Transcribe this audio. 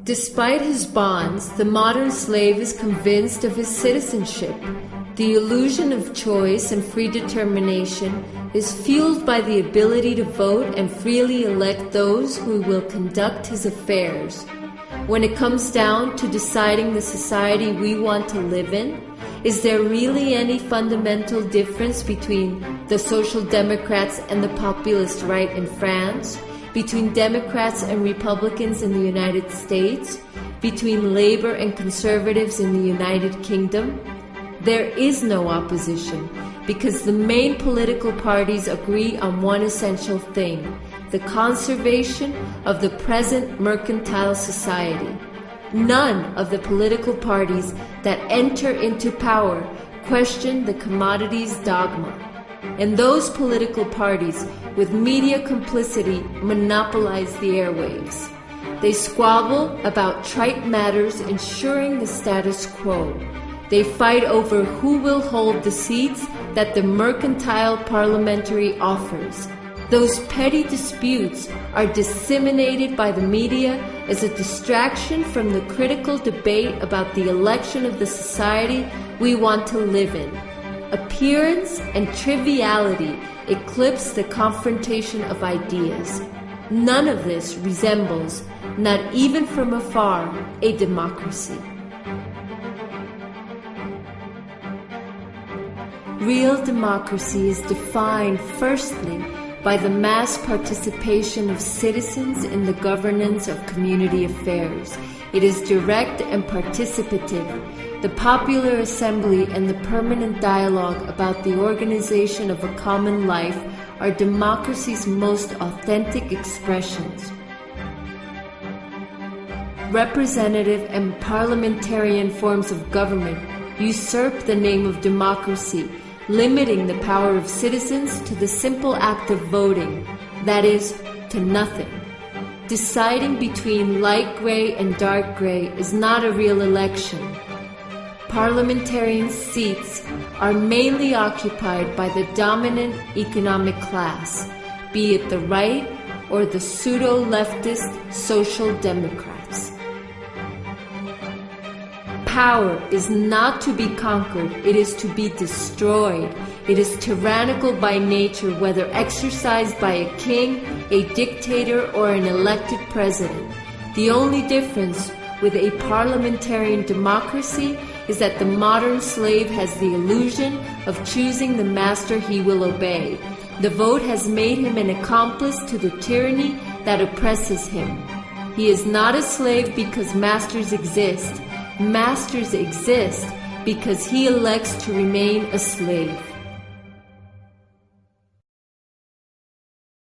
Despite his bonds, the modern slave is convinced of his citizenship. The illusion of choice and free determination is fueled by the ability to vote and freely elect those who will conduct his affairs. When it comes down to deciding the society we want to live in, is there really any fundamental difference between the Social Democrats and the populist right in France? Between Democrats and Republicans in the United States? Between Labour and Conservatives in the United Kingdom? There is no opposition, because the main political parties agree on one essential thing: the conservation of the present mercantile society. None of the political parties that enter into power question the commodities dogma. And those political parties with media complicity monopolize the airwaves. They squabble about trite matters ensuring the status quo. They fight over who will hold the seats that the mercantile parliamentary offers. Those petty disputes are disseminated by the media as a distraction from the critical debate about the election of the society we want to live in. Appearance and triviality eclipse the confrontation of ideas. None of this resembles, not even from afar, a democracy. Real democracy is defined, firstly, by the mass participation of citizens in the governance of community affairs. It is direct and participative. The popular assembly and the permanent dialogue about the organization of a common life are democracy's most authentic expressions. Representative and parliamentarian forms of government usurp the name of democracy, limiting the power of citizens to the simple act of voting, that is, to nothing. Deciding between light gray and dark gray is not a real election. Parliamentarian seats are mainly occupied by the dominant economic class, be it the right or the pseudo-leftist social democrats. Power is not to be conquered, it is to be destroyed. It is tyrannical by nature, whether exercised by a king, a dictator, or an elected president. The only difference with a parliamentarian democracy is that the modern slave has the illusion of choosing the master he will obey. The vote has made him an accomplice to the tyranny that oppresses him. He is not a slave because masters exist. Masters exist because he elects to remain a slave.